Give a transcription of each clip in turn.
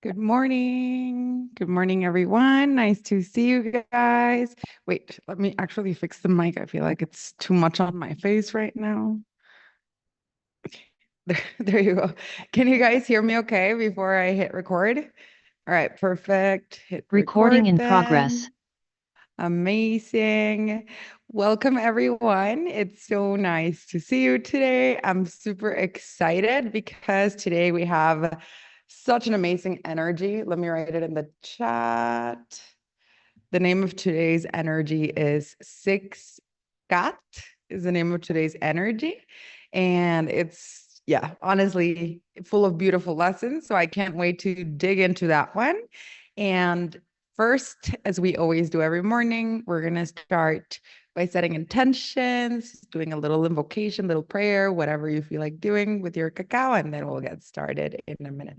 Good morning. Good morning, everyone. Nice to see you guys. Wait, let me actually fix the mic. I feel like it's too much on my face right now. Okay, there you go. Can you guys hear me okay before I hit record? All right, perfect. Hit Recording record in progress. then. Amazing. Welcome, everyone. It's so nice to see you today. I'm super excited because today we have such an amazing energy. Let me write it in the chat. The name of today's energy is Six Cat is the name of today's energy. And it's, yeah, honestly, full of beautiful lessons. So I can't wait to dig into that one. And first, as we always do every morning, we're going to start by setting intentions, doing a little invocation, little prayer, whatever you feel like doing with your cacao, and then we'll get started in a minute.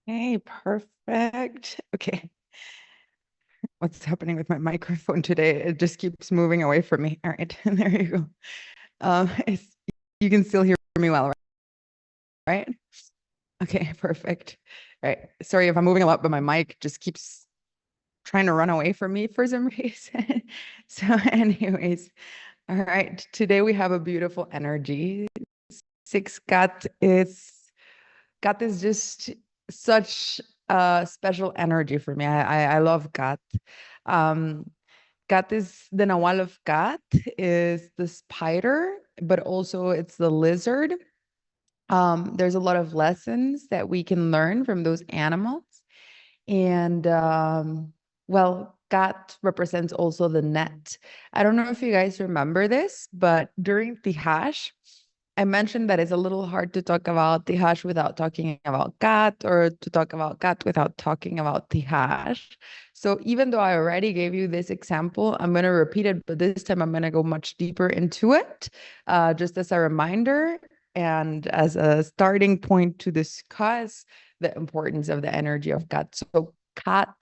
Hey, perfect. Okay. What's happening with my microphone today? It just keeps moving away from me. All right, there you go. You can still hear me well, right? Okay, perfect. All right. Sorry if I'm moving a lot, but my mic just keeps trying to run away from me for some reason. So, anyways, all right. Today we have a beautiful energy. Six cat is just such a special energy for me. I love cat. Um, Cat is the Nawal of cat is the spider, but also it's the lizard. There's a lot of lessons that we can learn from those animals. And well, cat represents also the net. I don't know if you guys remember this, but during Tihash, I mentioned that it's a little hard to talk about Tihash without talking about cat, or to talk about cat without talking about Tihash. So even though I already gave you this example, I'm going to repeat it, but this time I'm going to go much deeper into it, just as a reminder and as a starting point to discuss the importance of the energy of cat. So cat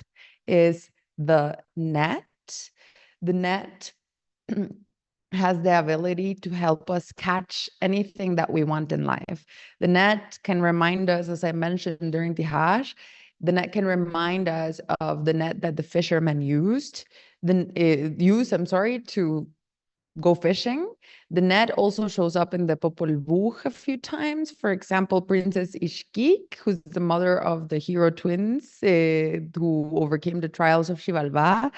is the net. The net has the ability to help us catch anything that we want in life. The net can remind us, as I mentioned during the hash, the net can remind us of the net that the fishermen I'm sorry, to go fishing. The net also shows up in the Popol Vuh a few times. For example, Princess Ishkik, who's the mother of the hero twins who overcame the trials of Xibalbá,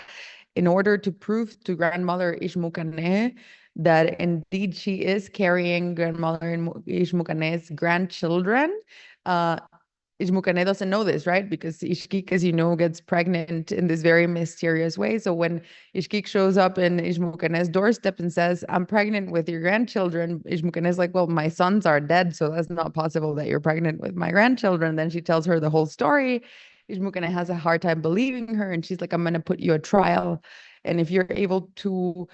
in order to prove to grandmother Ishmucaneh that indeed she is carrying grandmother Ishmucaneh's grandchildren. Uh, Ishmukane doesn't know this, right? Because Ishkik, as you know, gets pregnant in this very mysterious way. So when Ishkik shows up in Ishmukane's doorstep and says, I'm pregnant with your grandchildren, Ishmukane is like, well, my sons are dead, so that's not possible that you're pregnant with my grandchildren. Then she tells her the whole story. Ishmukane has a hard time believing her, and she's like, I'm going to put you a trial. And if you're able to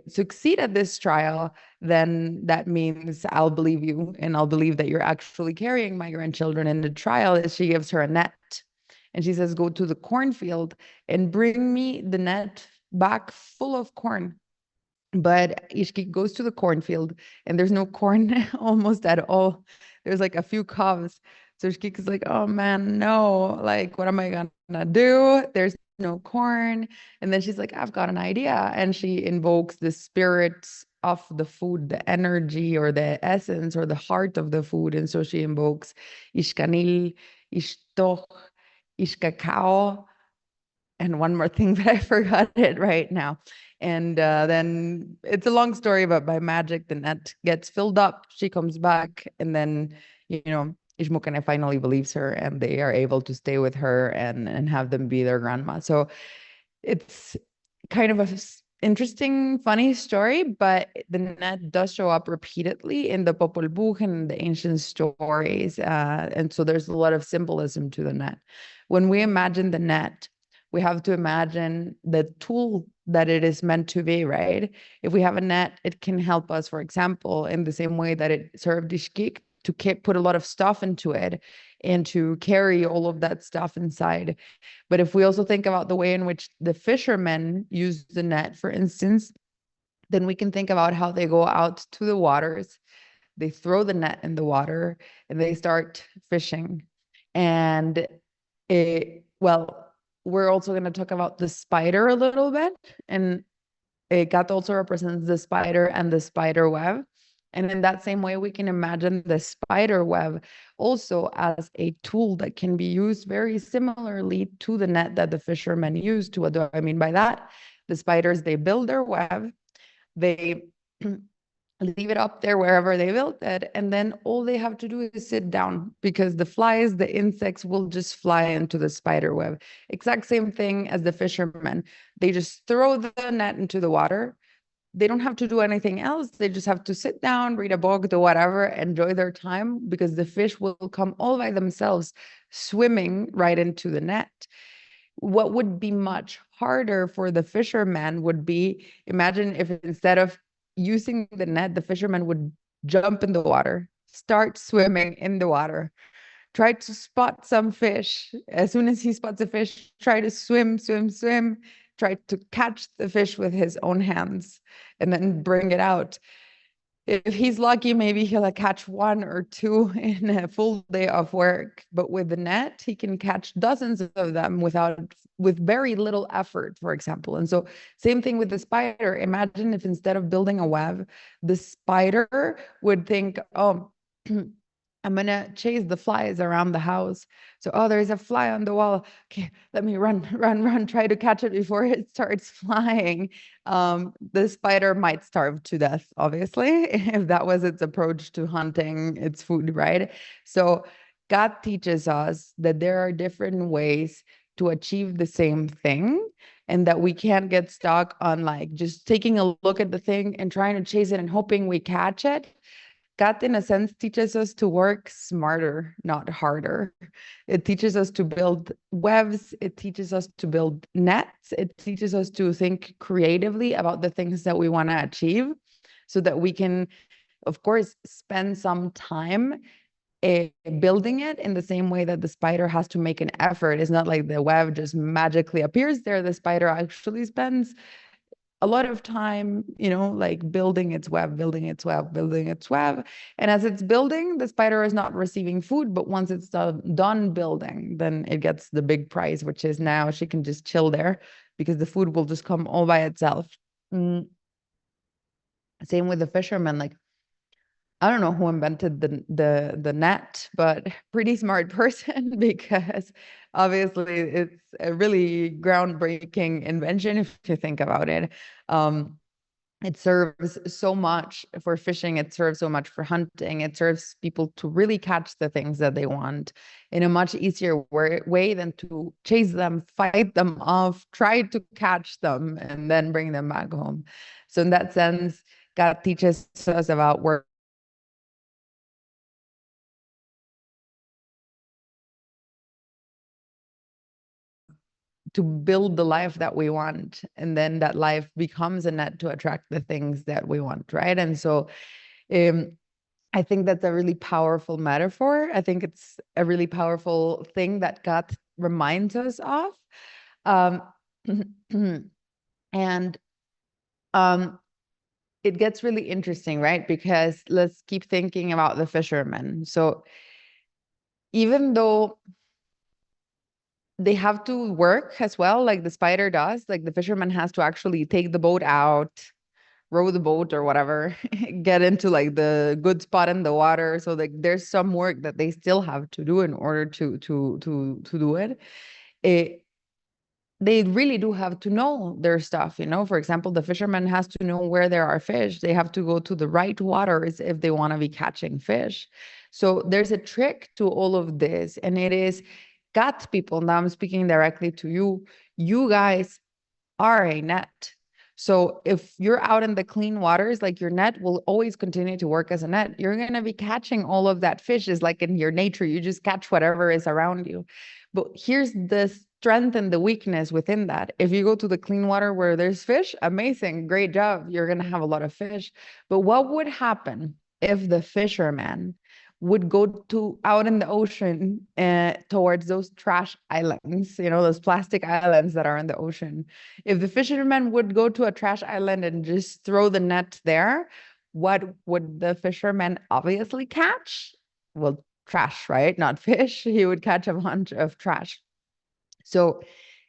succeed at this trial, then that means I'll believe you, and I'll believe that you're actually carrying my grandchildren. And the trial is she gives her a net, and she says, go to the cornfield and bring me the net back full of corn. But Ishki goes to the cornfield and there's no corn almost at all. There's like a few cobs. So Ishki is like, oh man, no, like, what am I gonna do? There's no corn. And then she's like, I've got an idea. And she invokes the spirits of the food, the energy or the essence or the heart of the food. And so she invokes ishkanil, ishtoch, ishkakao, and one more thing, but I forgot it right now. And then it's a long story, but by magic, the net gets filled up. She comes back, and then, Ishmukane finally believes her, and they are able to stay with her and have them be their grandma. So it's kind of a interesting, funny story, but the net does show up repeatedly in the Popol Vuh and the ancient stories. And so there's a lot of symbolism to the net. When we imagine the net, we have to imagine the tool that it is meant to be, right? If we have a net, it can help us, for example, in the same way that it served Ishkik, to put a lot of stuff into it and to carry all of that stuff inside. But if we also think about the way in which the fishermen use the net, for instance, then we can think about how they go out to the waters, they throw the net in the water, and they start fishing. And we're also going to talk about the spider a little bit. And Gat also represents the spider and the spider web. And in that same way, we can imagine the spider web also as a tool that can be used very similarly to the net that the fishermen used. What do I mean by that? The spiders, they build their web, they leave it up there wherever they built it, and then all they have to do is sit down, because the flies, the insects will just fly into the spider web. Exact same thing as the fishermen. They just throw the net into the water. They don't have to do anything else. They just have to sit down, read a book, do whatever, enjoy their time, because the fish will come all by themselves, swimming right into the net. What would be much harder for the fisherman would be, imagine if instead of using the net, the fisherman would jump in the water, start swimming in the water, try to spot some fish. As soon as he spots a fish, try to swim, try to catch the fish with his own hands and then bring it out. If he's lucky, maybe he'll catch one or two in a full day of work. But with the net, he can catch dozens of them with very little effort, for example. And so same thing with the spider. Imagine if instead of building a web, the spider would think, oh, I'm going to chase the flies around the house. So, oh, there's a fly on the wall. Okay, let me run, try to catch it before it starts flying. The spider might starve to death, obviously, if that was its approach to hunting its food, right? So God teaches us that there are different ways to achieve the same thing, and that we can't get stuck on like just taking a look at the thing and trying to chase it and hoping we catch it. God, in a sense, teaches us to work smarter, not harder. It teaches us to build webs. It teaches us to build nets. It teaches us to think creatively about the things that we want to achieve, so that we can, of course, spend some time building it in the same way that the spider has to make an effort. It's not like the web just magically appears there. The spider actually spends a lot of time, like building its web. And as it's building, the spider is not receiving food, but once it's done building, then it gets the big prize, which is now she can just chill there, because the food will just come all by itself. Same with the fisherman. Like, I don't know who invented the net, but pretty smart person, because obviously it's a really groundbreaking invention if you think about it. It serves so much for fishing. It serves so much for hunting. It serves people to really catch the things that they want in a much easier way than to chase them, fight them off, try to catch them, and then bring them back home. So in that sense, God teaches us about work to build the life that we want, and then that life becomes a net to attract the things that we want, right? And so I think that's a really powerful metaphor. I think it's a really powerful thing that God reminds us of. And it gets really interesting, right? Because let's keep thinking about the fishermen. So even though they have to work as well, like the spider does, like the fisherman has to actually take the boat out, row the boat or whatever, get into like the good spot in the water. So like there's some work that they still have to do in order to do it. They really do have to know their stuff, you know. For example, the fisherman has to know where there are fish. They have to go to the right waters if they want to be catching fish. So there's a trick to all of this, and it is, cat people, now I'm speaking directly to you. You guys are a net. So if you're out in the clean waters, like your net will always continue to work as a net. You're going to be catching all of that fish, is like in your nature. You just catch whatever is around you. But here's the strength and the weakness within that. If you go to the clean water where there's fish, amazing, great job. You're going to have a lot of fish. But what would happen if the fisherman would go to out in the ocean towards those trash islands, you know, those plastic islands that are in the ocean? If the fisherman would go to a trash island and just throw the net there, what would the fisherman obviously catch? Well, trash, right? Not fish. He would catch a bunch of trash. So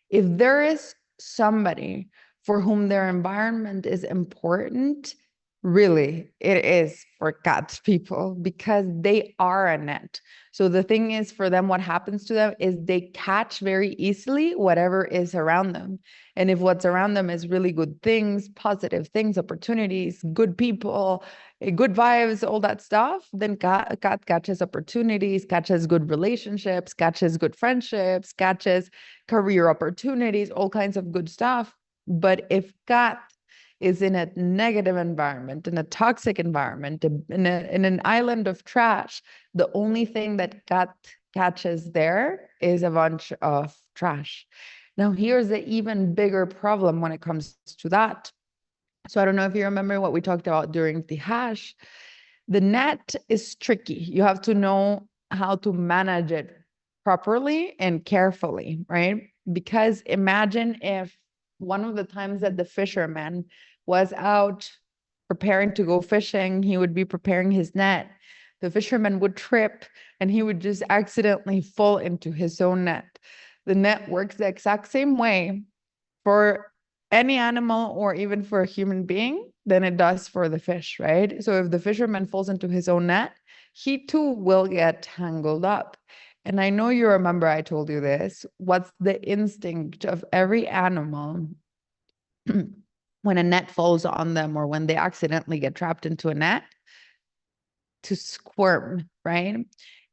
if there is somebody for whom their environment is important, really, it is for cat people, because they are a net. So the thing is, for them, what happens to them is they catch very easily whatever is around them. And if what's around them is really good things, positive things, opportunities, good people, good vibes, all that stuff, then cat catches opportunities, catches good relationships, catches good friendships, catches career opportunities, all kinds of good stuff. But if cat is in a negative environment, in a toxic environment, in an island of trash, the only thing that cat catches there is a bunch of trash. Now, here's the even bigger problem when it comes to that. So I don't know if you remember what we talked about during the hash. The net is tricky. You have to know how to manage it properly and carefully, right? Because imagine if one of the times that the fisherman was out preparing to go fishing, he would be preparing his net. The fisherman would trip and he would just accidentally fall into his own net. The net works the exact same way for any animal or even for a human being than it does for the fish, right? So if the fisherman falls into his own net, he too will get tangled up. And I know you remember I told you this. What's the instinct of every animal when a net falls on them or when they accidentally get trapped into a net? To squirm, right?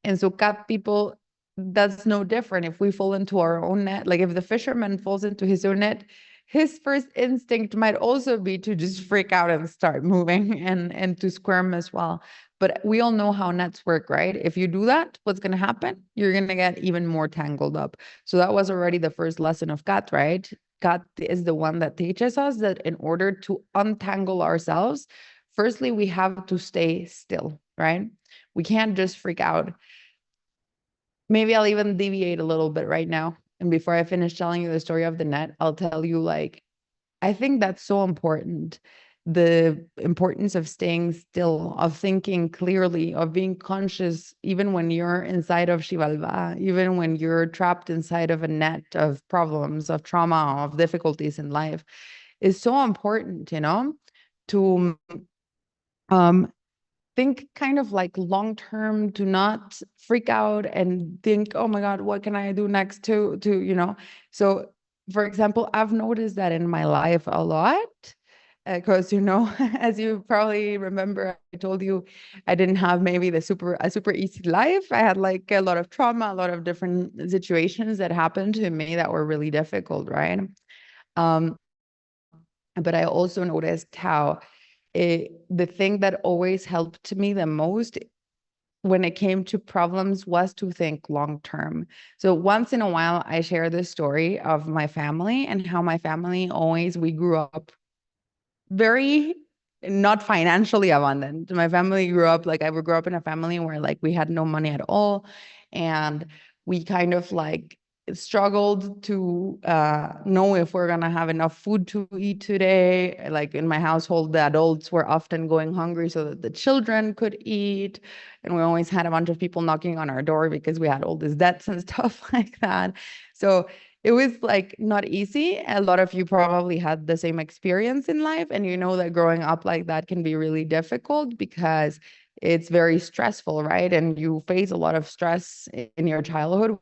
And so cat people, that's no different. If we fall into our own net, like if the fisherman falls into his own net, his first instinct might also be to just freak out and start moving and to squirm as well. But we all know how nets work, right? If you do that, what's going to happen? You're going to get even more tangled up. So that was already the first lesson of cat, right? Cat is the one that teaches us that in order to untangle ourselves, firstly, we have to stay still, right? We can't just freak out. Maybe I'll even deviate a little bit right now. And before I finish telling you the story of the net, I'll tell you, like, I think that's so important. The importance of staying still, of thinking clearly, of being conscious, even when you're inside of Xibalba, even when you're trapped inside of a net of problems, of trauma, of difficulties in life, is so important, you know, to think kind of like long term. Do not freak out and think, oh my God, what can I do next to you know? So for example, I've noticed that in my life a lot, because you know, as you probably remember, I told you I didn't have maybe a super easy life. I had like a lot of trauma, a lot of different situations that happened to me that were really difficult, right? um but I also noticed how the thing that always helped me the most when it came to problems was to think long term. So once in a while, I share the story of my family and how my family always, we grew up very not financially abundant. My family grew up like, I grew up in a family where like we had no money at all. And we kind of like struggled to know if we're gonna have enough food to eat today. Like in my household, the adults were often going hungry so that the children could eat. And we always had a bunch of people knocking on our door because we had all these debts and stuff like that. So it was like not easy. A lot of you probably had the same experience in life, and you know that growing up like that can be really difficult because it's very stressful, right? And you face a lot of stress in your childhood.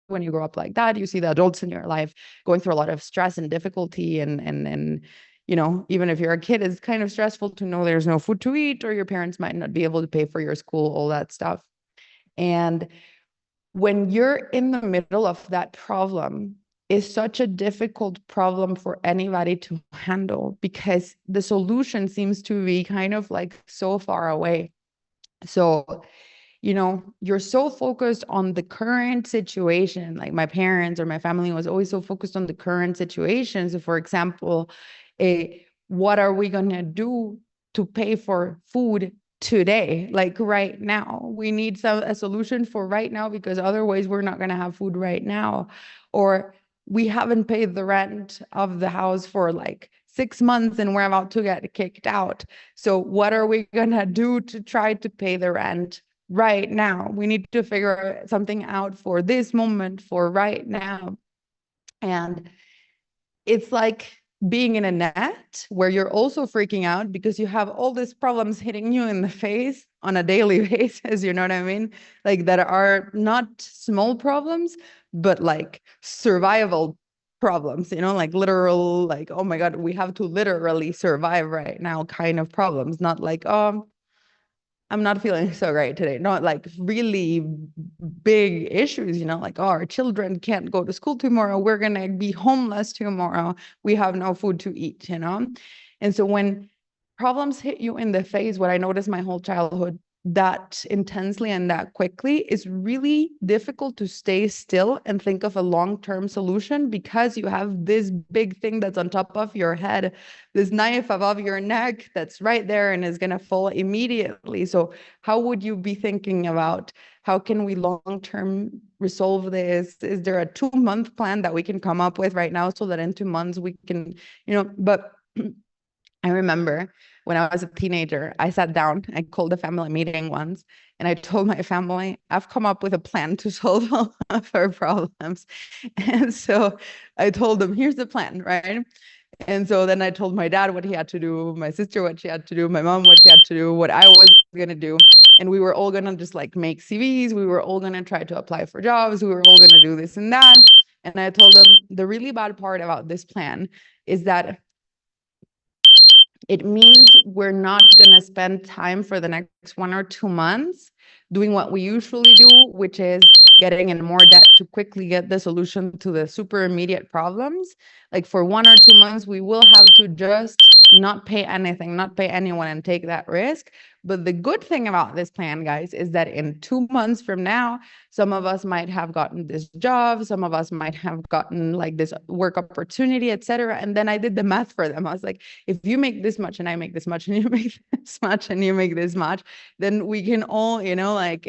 When you grow up like that, you see the adults in your life going through a lot of stress and difficulty, and you know, even if you're a kid, it's kind of stressful to know there's no food to eat, or your parents might not be able to pay for your school, all that stuff. And when you're in the middle of that problem, is such a difficult problem for anybody to handle because the solution seems to be kind of like so far away. So, you know, you're so focused on the current situation. Like my parents or my family was always so focused on the current situation. So, for example, what are we going to do to pay for food today? Like right now, we need a solution for right now, because otherwise we're not going to have food right now. Or we haven't paid the rent of the house for like 6 months and we're about to get kicked out. So what are we going to do to try to pay the rent right now? We need to figure something out for this moment, for right now. And it's like being in a net where you're also freaking out because you have all these problems hitting you in the face on a daily basis, you know what I mean? Like that are not small problems, but like survival problems, you know, like literal, like, oh my God, we have to literally survive right now kind of problems, not like, oh, I'm not feeling so great today. Not like really big issues, you know, like, oh, our children can't go to school tomorrow. We're going to be homeless tomorrow. We have no food to eat, you know? And so when problems hit you in the face, what I noticed my whole childhood that intensely and that quickly, is really difficult to stay still and think of a long-term solution because you have this big thing that's on top of your head, this knife above your neck that's right there and is going to fall immediately. So how would you be thinking about how can we long-term resolve this? Is there a 2-month plan that we can come up with right now so that in 2 months we can, you know, but I remember when I was a teenager, I sat down, I called a family meeting once, and I told my family, I've come up with a plan to solve all of our problems. And so I told them, here's the plan, right? And so then I told my dad what he had to do, my sister what she had to do, my mom what she had to do, what I was going to do. And we were all going to just like make CVs. We were all going to try to apply for jobs. We were all going to do this and that. And I told them the really bad part about this plan is that it means we're not going to spend time for the next 1 or 2 months doing what we usually do, which is getting in more debt to quickly get the solution to the super immediate problems. Like for 1 or 2 months, we will have to just not pay anything, not pay anyone, and take that risk. But the good thing about this plan, guys, is that in 2 months from now, some of us might have gotten this job, some of us might have gotten like this work opportunity, etc. And then I did the math for them. I was like, if you make this much and I make this much and you make this much and you make this much, then we can all, you know, like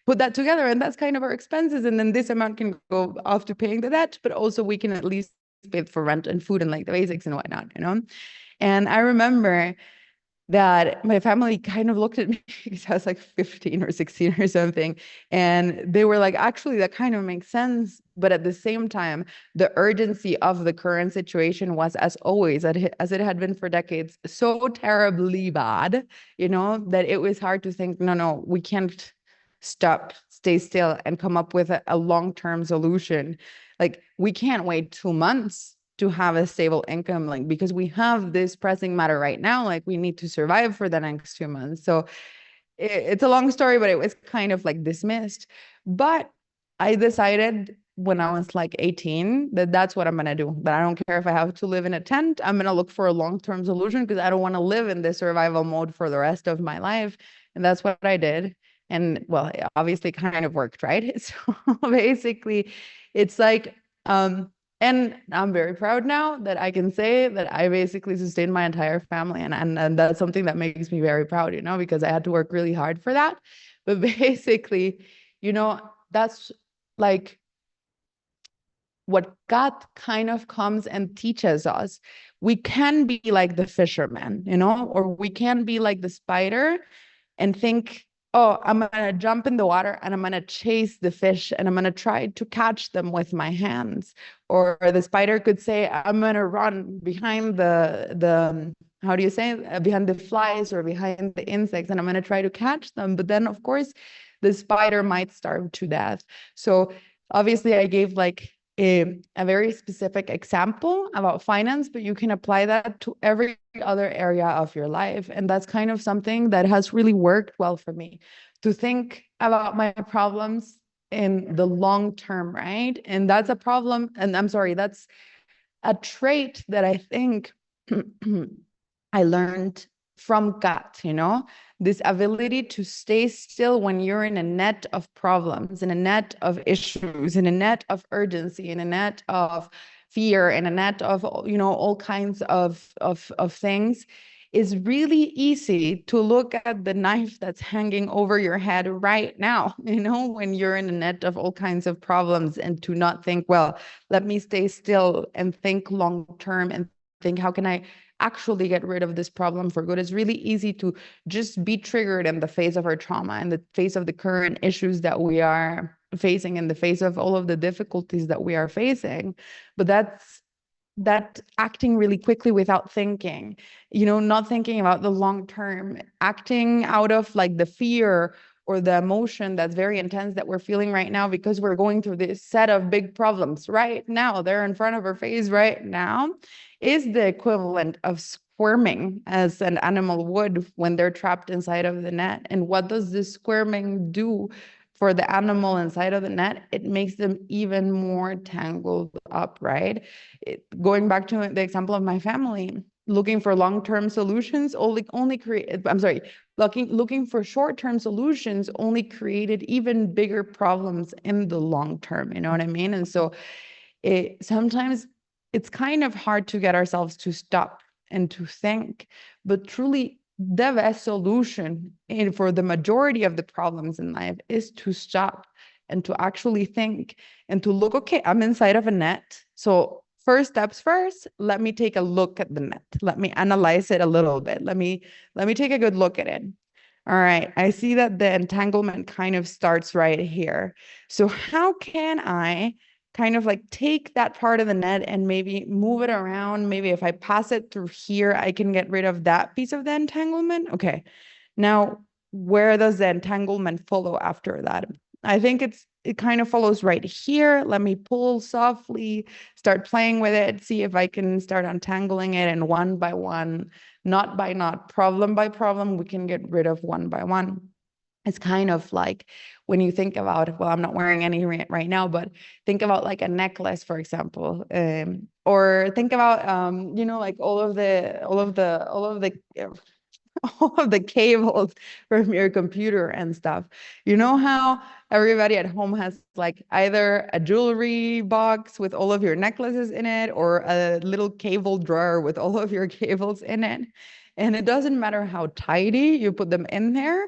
put that together. And that's kind of our expenses. And then this amount can go off to paying the debt, but also we can at least pay for rent and food and like the basics and whatnot, you know? And I remember that my family kind of looked at me because I was like 15 or 16 or something. And they were like, actually, that kind of makes sense. But at the same time, the urgency of the current situation was, as always, as it had been for decades, so terribly bad, you know, that it was hard to think, no, we can't stop, stay still, and come up with a long-term solution. Like, we can't wait 2 months to have a stable income, like, because we have this pressing matter right now, like we need to survive for the next 2 months. So it's a long story, but it was kind of like dismissed. But I decided when I was like 18 that that's what I'm going to do. That I don't care if I have to live in a tent. I'm going to look for a long-term solution because I don't want to live in this survival mode for the rest of my life. And that's what I did. And well, it obviously kind of worked, right? So basically, it's like, and I'm very proud now that I can say that I basically sustained my entire family. And that's something that makes me very proud, you know, because I had to work really hard for that. But basically, you know, that's like what God kind of comes and teaches us. We can be like the fisherman, you know, or we can be like the spider and think, oh, I'm gonna jump in the water and I'm gonna chase the fish and I'm gonna try to catch them with my hands. Or the spider could say, I'm gonna run behind the how do you say it? Behind the flies or behind the insects, and I'm gonna try to catch them. But then, of course, the spider might starve to death. So obviously, I gave like a very specific example about finance, but you can apply that to every other area of your life. And that's kind of something that has really worked well for me, to think about my problems in the long term, right? And that's a problem. And I'm sorry, that's a trait that I think I learned from gut, this ability to stay still when you're in a net of problems, in a net of issues, in a net of urgency, in a net of fear, in a net of, all kinds of things. Is really easy to look at the knife that's hanging over your head right now, when you're in a net of all kinds of problems, and to not think, well, let me stay still and think long term and think, how can I actually get rid of this problem for good? It's really easy to just be triggered in the face of our trauma, in the face of the current issues that we are facing, in the face of all of the difficulties that we are facing. But that acting really quickly without thinking, not thinking about the long term, acting out of like the fear or the emotion that's very intense that we're feeling right now because we're going through this set of big problems right now, they're in front of our face right now, is the equivalent of squirming as an animal would when they're trapped inside of the net. And what does this squirming do for the animal inside of the net? It makes them even more tangled up, right? Going back to the example of my family, looking for long-term solutions only create, I'm sorry, looking for short-term solutions only created even bigger problems in the long term. You know what I mean? And so sometimes it's kind of hard to get ourselves to stop and to think, but truly the best solution for the majority of the problems in life is to stop and to actually think and to look, okay, I'm inside of a net. So first steps first, let me take a look at the net. Let me analyze it a little bit. Let me take a good look at it. All right, I see that the entanglement kind of starts right here. So how can I kind of like take that part of the net and maybe move it around? Maybe if I pass it through here, I can get rid of that piece of the entanglement. Okay, now where does the entanglement follow after that? I think it kind of follows right here. Let me pull softly, start playing with it, see if I can start untangling it, and one by one, knot by knot, problem by problem, we can get rid of one by one. It's kind of like when you think about, well, I'm not wearing any right now, but think about like a necklace, for example, or think about, like all of the all of the cables from your computer and stuff. You know how everybody at home has like either a jewelry box with all of your necklaces in it, or a little cable drawer with all of your cables in it. And it doesn't matter how tidy you put them in there.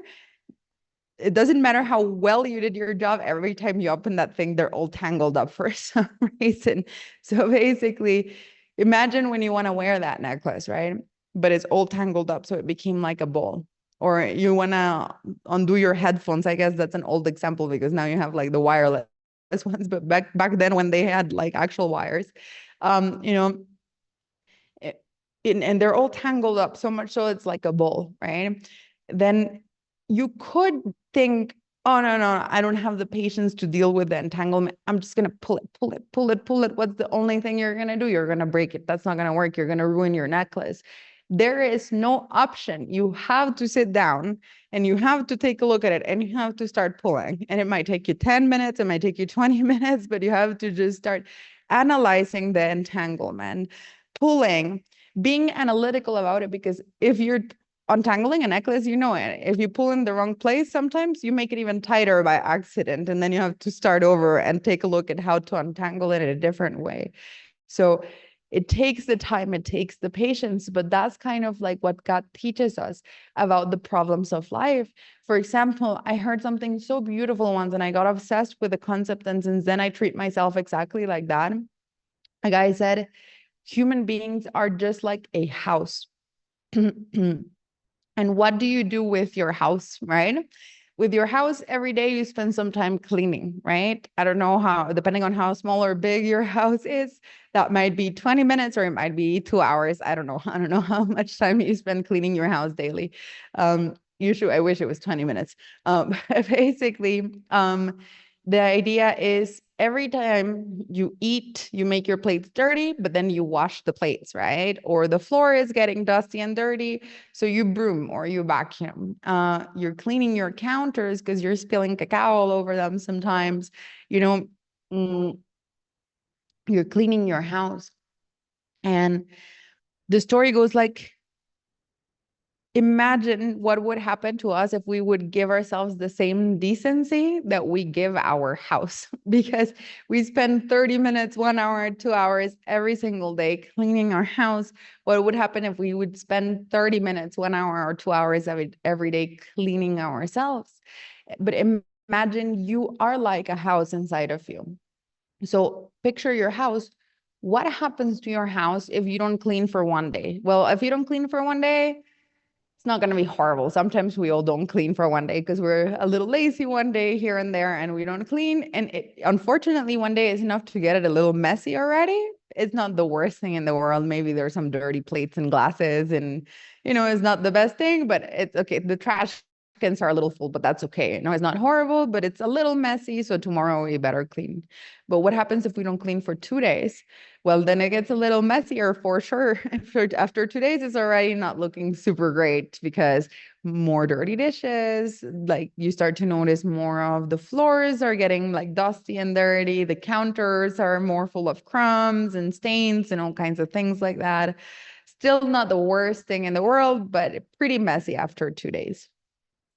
It doesn't matter how well you did your job. Every time you open that thing, they're all tangled up for some reason. So basically, imagine when you want to wear that necklace, right? But it's all tangled up, so it became like a ball. Or you want to undo your headphones. I guess that's an old example because now you have like the wireless ones, but back then when they had like actual wires, you know, and they're all tangled up so much so it's like a ball, right? Then you could think, oh, no, I don't have the patience to deal with the entanglement. I'm just going to pull it. What's the only thing you're going to do? You're going to break it. That's not going to work. You're going to ruin your necklace. There is no option. You have to sit down and you have to take a look at it and you have to start pulling. And it might take you 10 minutes, it might take you 20 minutes, but you have to just start analyzing the entanglement, pulling, being analytical about it, because if you're untangling a necklace, you know it. If you pull in the wrong place, sometimes you make it even tighter by accident, and then you have to start over and take a look at how to untangle it in a different way. So it takes the time, it takes the patience, but that's kind of like what God teaches us about the problems of life. For example, I heard something so beautiful once and I got obsessed with the concept, and since then I treat myself exactly like that. A guy said, human beings are just like a house. And what do you do with your house, right? with your house every day, you spend some time cleaning, right? I don't know how, depending on how small or big your house is, that might be 20 minutes or it might be 2 hours. I don't know. I don't know how much time you spend cleaning your house daily. Usually, I wish it was 20 minutes. Basically, the idea is every time you eat, you make your plates dirty, but then you wash the plates, right? Or the floor is getting dusty and dirty, so you broom or you vacuum. You're cleaning your counters because you're spilling cacao all over them sometimes. You know, mm, you're cleaning your house. And the story goes like, imagine what would happen to us if we would give ourselves the same decency that we give our house, because we spend 30 minutes, 1 hour, 2 hours every single day cleaning our house. What would happen if we would spend 30 minutes, 1 hour, or 2 hours every day cleaning ourselves? But imagine you are like a house inside of you. So picture your house. What happens to your house if you don't clean for one day? Well, if you don't clean for one day, it's not going to be horrible. Sometimes we all don't clean for one day because we're a little lazy one day here and there and we don't clean. And unfortunately, one day is enough to get it a little messy already. It's not the worst thing in the world. Maybe there's some dirty plates and glasses and, it's not the best thing, but it's okay. The trash cans are a little full, but that's okay. It's not horrible, but it's a little messy. So tomorrow we better clean. But what happens if we don't clean for 2 days? Well, then it gets a little messier for sure. After 2 days, it's already not looking super great because more dirty dishes, like you start to notice more of the floors are getting like dusty and dirty. The counters are more full of crumbs and stains and all kinds of things like that. Still not the worst thing in the world, but pretty messy after 2 days.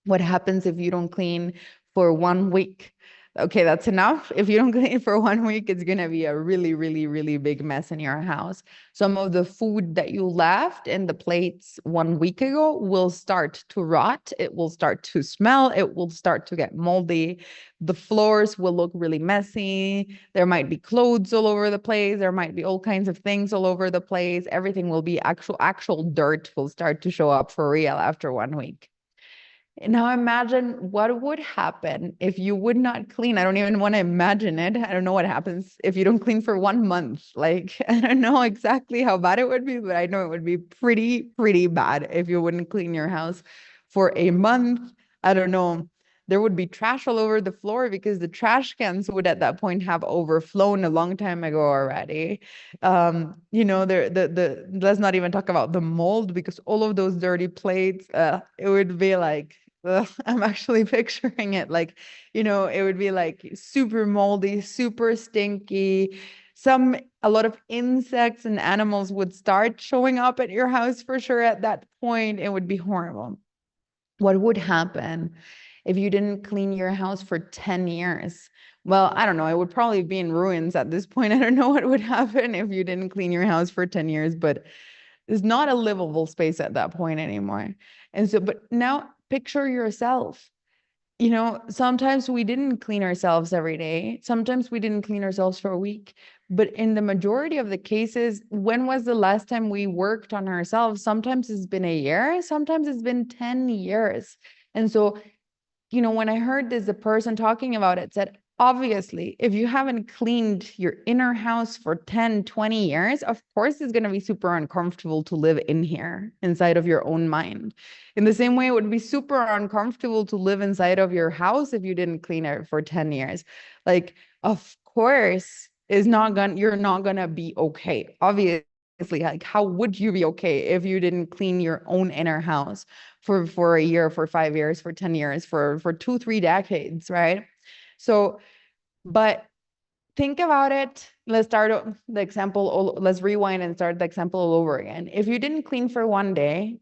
What happens if you don't clean for 1 week? Okay, that's enough. If you don't clean for 1 week, it's going to be a really, really, really big mess in your house. Some of the food that you left in the plates 1 week ago will start to rot. It will start to smell. It will start to get moldy. The floors will look really messy. There might be clothes all over the place. There might be all kinds of things all over the place. Everything will be actual dirt will start to show up for real after 1 week. Now imagine what would happen if you would not clean. I don't even want to imagine it. I don't know what happens if you don't clean for 1 month. Like, I don't know exactly how bad it would be, but I know it would be pretty, pretty bad if you wouldn't clean your house for a month. I don't know. There would be trash all over the floor because the trash cans would at that point have overflown a long time ago already. Let's not even talk about the mold because all of those dirty plates, it would be like, I'm actually picturing it like, it would be like super moldy, super stinky. A lot of insects and animals would start showing up at your house for sure at that point. It would be horrible. What would happen if you didn't clean your house for 10 years? Well, I don't know. It would probably be in ruins at this point. I don't know what would happen if you didn't clean your house for 10 years, but it's not a livable space at that point anymore. And so, but now picture yourself. Sometimes we didn't clean ourselves every day. Sometimes we didn't clean ourselves for a week. But in the majority of the cases, when was the last time we worked on ourselves? Sometimes it's been a year, sometimes it's been 10 years. And so, when I heard this, the person talking about it said, obviously, if you haven't cleaned your inner house for 10, 20 years, of course, it's going to be super uncomfortable to live in here, inside of your own mind. In the same way, it would be super uncomfortable to live inside of your house if you didn't clean it for 10 years. Like, of course, you're not going to be okay. Obviously, like, how would you be okay if you didn't clean your own inner house for a year, for 5 years, for 10 years, for 2, 3 decades, right? So, but think about it. Let's start the example. Let's rewind and start the example all over again. If you didn't clean for one day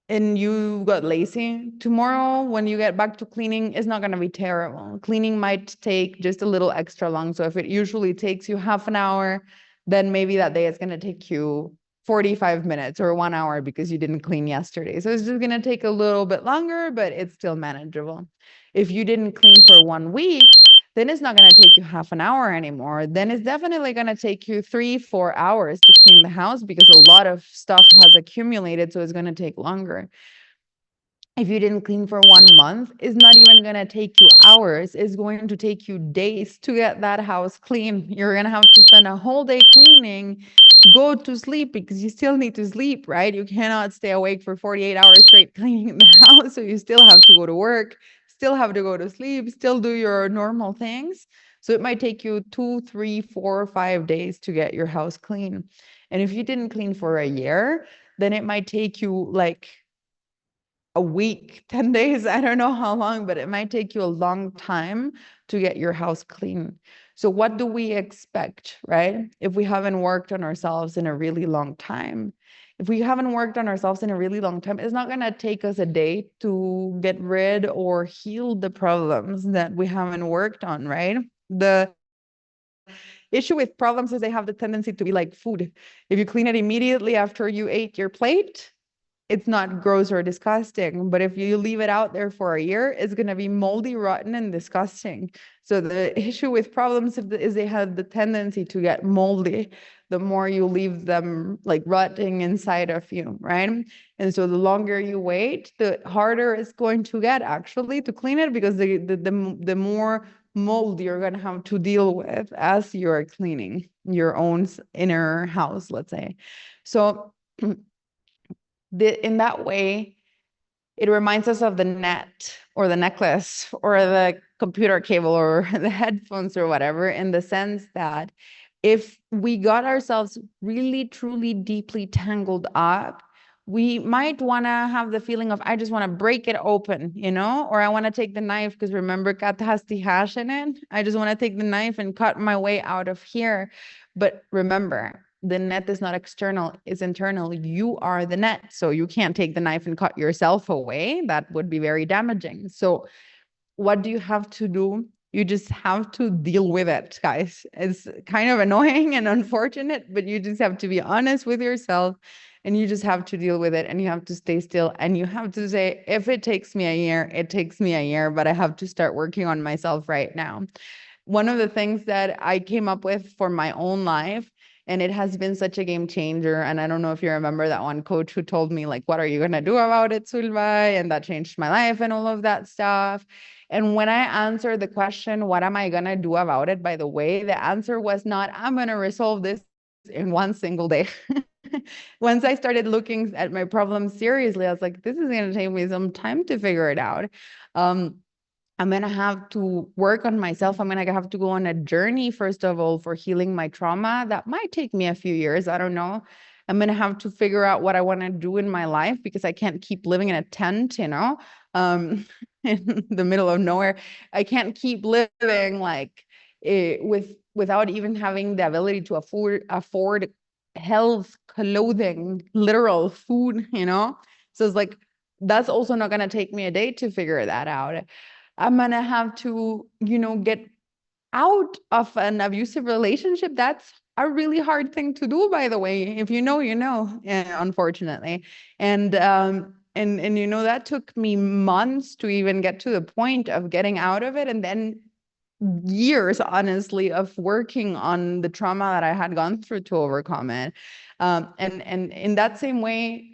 and you got lazy, tomorrow when you get back to cleaning, it's not going to be terrible. Cleaning might take just a little extra long. So if it usually takes you half an hour, then maybe that day it's going to take you 45 minutes or 1 hour because you didn't clean yesterday. So it's just going to take a little bit longer, but it's still manageable. If you didn't clean for 1 week, then it's not going to take you half an hour anymore. Then it's definitely going to take you 3, 4 hours to clean the house because a lot of stuff has accumulated, so it's going to take longer. if you didn't clean for 1 month, it's not even going to take you hours. It's going to take you days to get that house clean. You're going to have to spend a whole day cleaning, go to sleep because you still need to sleep, right? You cannot stay awake for 48 hours straight cleaning the house. So you still have to go to work, still have to go to sleep, still do your normal things. So it might take you 2, 3, 4, 5 days to get your house clean. And if you didn't clean for a year, then it might take you like a week, 10 days, I don't know how long, but it might take you a long time to get your house clean. So what do we expect, right? If we haven't worked on ourselves in a really long time, if we haven't worked on ourselves in a really long time, it's not going to take us a day to get rid or heal the problems that we haven't worked on, right? The issue with problems is they have the tendency to be like food. If you clean it immediately after you ate your plate, it's not gross or disgusting. But if you leave it out there for a year, it's going to be moldy, rotten, and disgusting. So the issue with problems is they have the tendency to get moldy the more you leave them like rotting inside of you, right? And so the longer you wait, the harder it's going to get actually to clean it, because the more mold you're going to have to deal with as you're cleaning your own inner house, let's say. So in that way, it reminds us of the net or the necklace or the computer cable or the headphones or whatever, in the sense that if we got ourselves really, truly, deeply tangled up, we might want to have the feeling of, I just want to break it open, or I want to take the knife, because remember, cat has the hash in it. I just want to take the knife and cut my way out of here. But remember, the net is not external, it's internal. You are the net. So you can't take the knife and cut yourself away. That would be very damaging. So what do you have to do? You just have to deal with it, guys. It's kind of annoying and unfortunate, but you just have to be honest with yourself, and you just have to deal with it, and you have to stay still, and you have to say, if it takes me a year, it takes me a year, but I have to start working on myself right now. One of the things that I came up with for my own life, and it has been such a game changer. And I don't know if you remember that one coach who told me, like, what are you going to do about it, Sulva? And that changed my life and all of that stuff. And when I answered the question, what am I going to do about it? By the way, the answer was not, I'm going to resolve this in one single day. Once I started looking at my problem seriously, I was like, this is going to take me some time to figure it out. I'm going to have to work on myself. I'm going to have to go on a journey, first of all, for healing my trauma. That might take me a few years. I don't know. I'm going to have to figure out what I want to do in my life, because I can't keep living in a tent, in the middle of nowhere. I can't keep living like without even having the ability to afford health, clothing, literal food, So it's like, that's also not going to take me a day to figure that out. I'm going to have to, get out of an abusive relationship. That's a really hard thing to do, by the way. If you know, unfortunately. And that took me months to even get to the point of getting out of it. And then years, honestly, of working on the trauma that I had gone through to overcome it. And in that same way,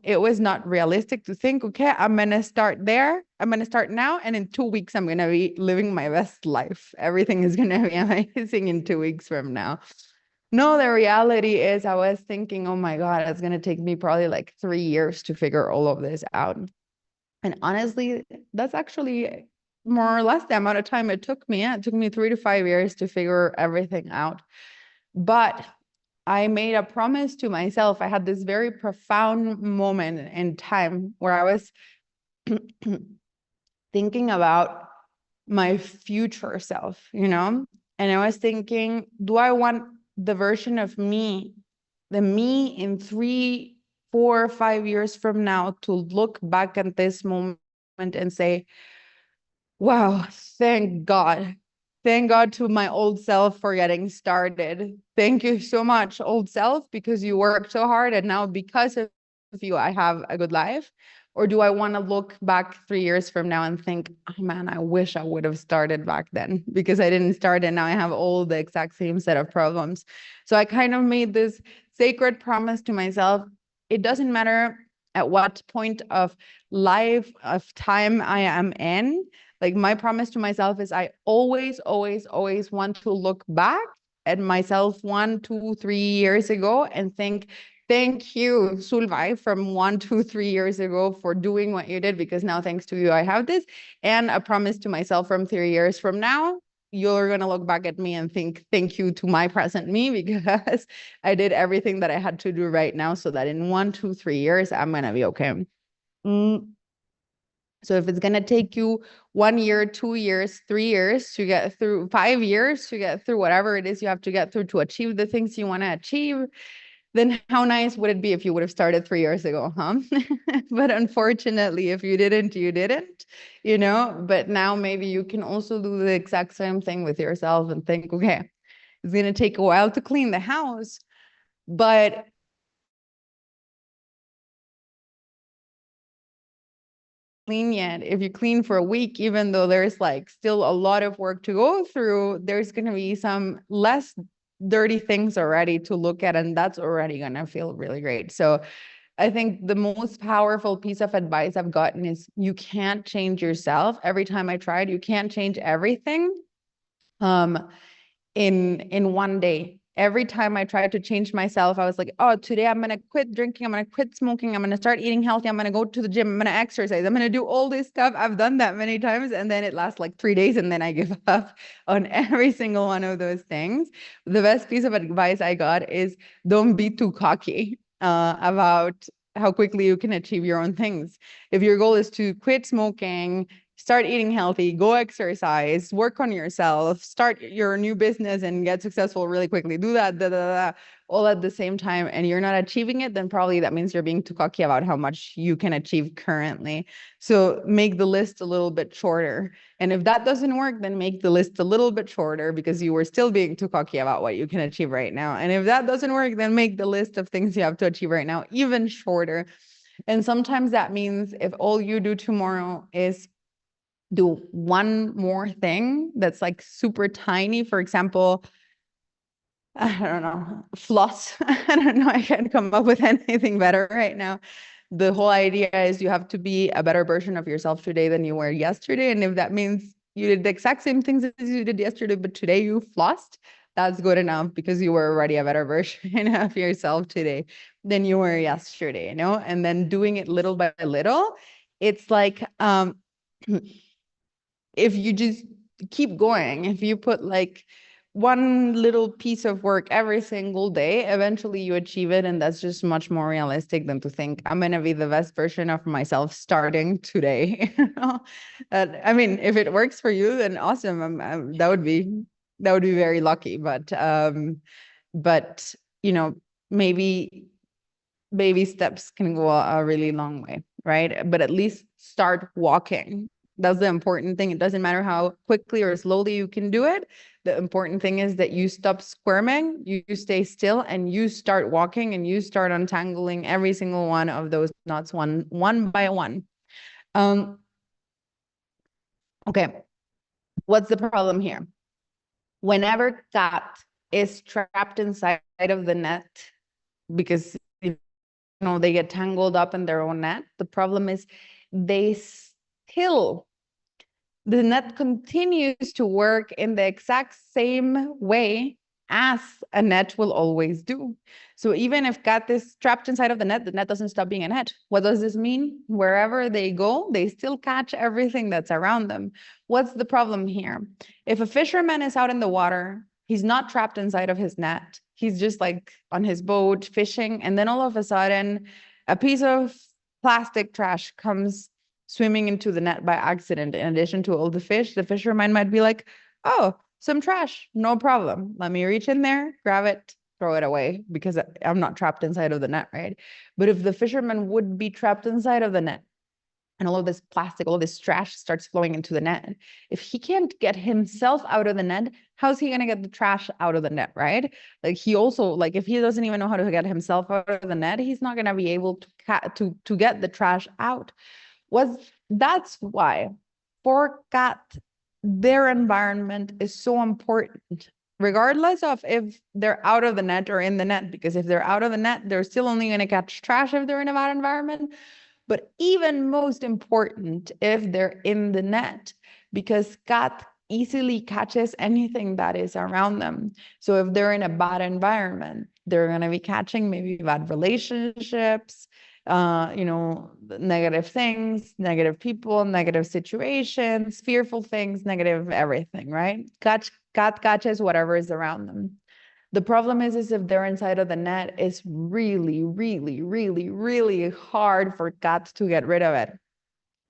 it was not realistic to think, okay, I'm going to start there. I'm going to start now. And in 2 weeks, I'm going to be living my best life. Everything is going to be amazing in 2 weeks from now. No, the reality is I was thinking, oh my God, it's going to take me probably like 3 years to figure all of this out. And honestly, that's actually more or less the amount of time it took me. Yeah, it took me 3 to 5 years to figure everything out. But I made a promise to myself. I had this very profound moment in time where I was thinking about my future self, and I was thinking, do I want the version of me, the me in 3, 4, 5 years from now, to look back at this moment and say, wow, thank God. Thank God to my old self for getting started. Thank you so much, old self, because you worked so hard, and now because of you, I have a good life? Or do I want to look back 3 years from now and think, oh man, I wish I would have started back then, because I didn't start and now I have all the exact same set of problems. So I kind of made this sacred promise to myself. It doesn't matter at what point of life, of time I am in. Like my promise to myself is I always, always, always want to look back at myself 1, 2, 3 years ago and think, thank you, Sulvai, from 1, 2, 3 years ago for doing what you did, because now thanks to you, I have this. And a promise to myself from 3 years from now, you're going to look back at me and think, thank you to my present me, because I did everything that I had to do right now so that in 1, 2, 3 years, I'm going to be okay. So if it's going to take you 1 year, 2 years, 3 years to get through, 5 years to get through whatever it is you have to get through to achieve the things you want to achieve, then how nice would it be if you would have started 3 years ago, huh? But unfortunately, if you didn't, you didn't, you know, but now maybe you can also do the exact same thing with yourself and think, okay, it's going to take a while to clean the house, but clean yet. If you clean for a week, even though there's like still a lot of work to go through, there's going to be some less dirty things already to look at, and that's already going to feel really great. So I think the most powerful piece of advice I've gotten is you can't change yourself. Every time I tried, you can't change everything in one day. Every time I tried to change myself, I was like, oh, today I'm going to quit drinking. I'm going to quit smoking. I'm going to start eating healthy. I'm going to go to the gym. I'm going to exercise. I'm going to do all this stuff. I've done that many times. And then it lasts like 3 days. And then I give up on every single one of those things. The best piece of advice I got is don't be too cocky about how quickly you can achieve your own things. If your goal is to quit smoking, start eating healthy, go exercise, work on yourself, start your new business and get successful really quickly, do that, all at the same time, and you're not achieving it, then probably that means you're being too cocky about how much you can achieve currently. So make the list a little bit shorter. And if that doesn't work, then make the list a little bit shorter because you were still being too cocky about what you can achieve right now. And if that doesn't work, then make the list of things you have to achieve right now even shorter. And sometimes that means if all you do tomorrow is do one more thing that's like super tiny, for example, I don't know, floss. I don't know, I can't come up with anything better right now. The whole idea is you have to be a better version of yourself today than you were yesterday. And if that means you did the exact same things as you did yesterday, but today you flossed, that's good enough because you were already a better version of yourself today than you were yesterday, you know? And then doing it little by little, it's like, if you just keep going, if you put like one little piece of work every single day, eventually you achieve it. And that's just much more realistic than to think I'm going to be the best version of myself starting today. I mean, if it works for you, then awesome. That would be very lucky. But you know, maybe baby steps can go a really long way, right? But at least start walking. That's the important thing. It doesn't matter how quickly or slowly you can do it. The important thing is that you stop squirming, you stay still, and you start walking, and you start untangling every single one of those knots one by one. Okay, what's the problem here? Whenever cat is trapped inside of the net, because they get tangled up in their own net, the problem is the net continues to work in the exact same way as a net will always do. So even if cat is trapped inside of the net doesn't stop being a net. What does this mean? Wherever they go, they still catch everything that's around them. What's the problem here? If a fisherman is out in the water, he's not trapped inside of his net. He's just like on his boat fishing. And then all of a sudden, a piece of plastic trash comes swimming into the net by accident. In addition to all the fish, the fisherman might be like, oh, some trash, no problem. Let me reach in there, grab it, throw it away because I'm not trapped inside of the net, right? But if the fisherman would be trapped inside of the net and all of this plastic, all of this trash starts flowing into the net, if he can't get himself out of the net, how's he going to get the trash out of the net, right? Like he also, like if he doesn't even know how to get himself out of the net, he's not going to be able to get the trash out. That's why for cat, their environment is so important. regardless of if they're out of the net or in the net, because if they're out of the net, they're still only going to catch trash if they're in a bad environment. But even most important, if they're in the net, because cat easily catches anything that is around them. So if they're in a bad environment, they're going to be catching maybe bad relationships, negative things, negative people, negative situations, fearful things, negative everything, right? Cat catches whatever is around them. The problem is if they're inside of the net, it's really, really, really, really hard for cats to get rid of it.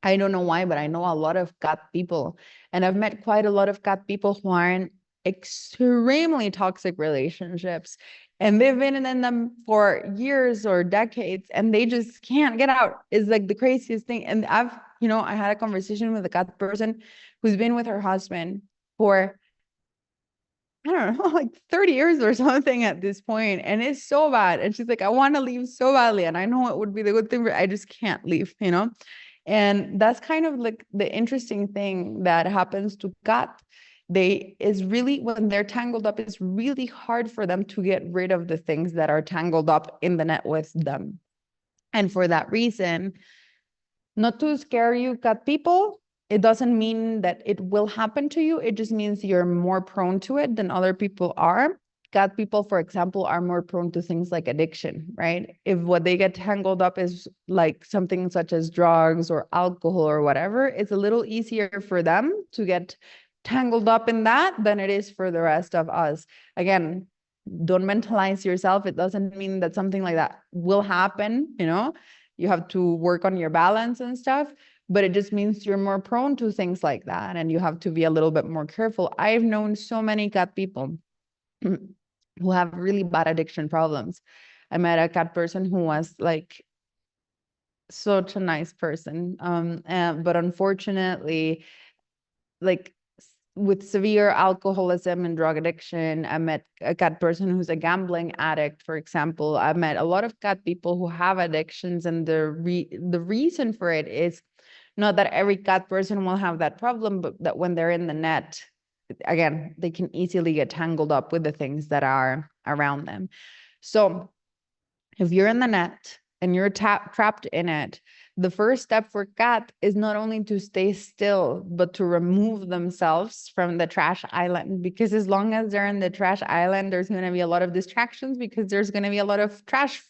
I don't know why, but I know a lot of cat people, and I've met quite a lot of cat people who are in extremely toxic relationships, and they've been in them for years or decades, and they just can't get out. It's like the craziest thing. And I had a conversation with a cat person who's been with her husband for, I don't know, like 30 years or something at this point, and it's so bad. And she's like, I want to leave so badly, and I know it would be the good thing, but I just can't leave. And that's kind of like the interesting thing that happens to cat. Is really, when they're tangled up, it's really hard for them to get rid of the things that are tangled up in the net with them. And for that reason, not to scare you, cat people, it doesn't mean that it will happen to you. It just means you're more prone to it than other people are. Cat people, for example, are more prone to things like addiction, right? If what they get tangled up is like something such as drugs or alcohol or whatever, it's a little easier for them to get tangled up in that than it is for the rest of us. Again, don't mentalize yourself. It doesn't mean that something like that will happen. You have to work on your balance and stuff, but it just means you're more prone to things like that, and you have to be a little bit more careful. I've known so many cat people who have really bad addiction problems. I met a cat person who was like such a nice person, but unfortunately, like with severe alcoholism and drug addiction. I met a cat person who's a gambling addict, for example. I've met a lot of cat people who have addictions, and the reason for it is not that every cat person will have that problem, but that when they're in the net, again, they can easily get tangled up with the things that are around them. So if you're in the net and you're trapped in it, the first step for cat is not only to stay still, but to remove themselves from the trash island. Because as long as they're in the trash island, there's going to be a lot of distractions, because there's going to be a lot of trash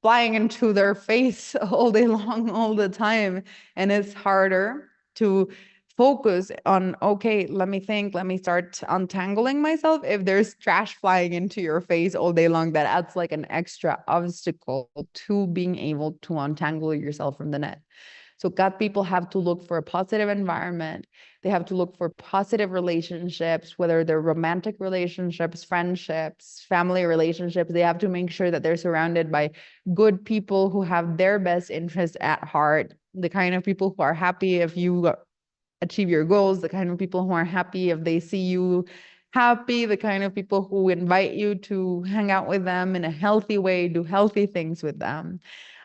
flying into their face all day long, all the time. And it's harder to focus on, okay, let me think, let me start untangling myself. If there's trash flying into your face all day long, that adds like an extra obstacle to being able to untangle yourself from the net. So cat people have to look for a positive environment. They have to look for positive relationships, whether they're romantic relationships, friendships, family relationships. They have to make sure that they're surrounded by good people who have their best interests at heart, the kind of people who are happy if you achieve your goals, the kind of people who are happy if they see you happy, the kind of people who invite you to hang out with them in a healthy way, do healthy things with them.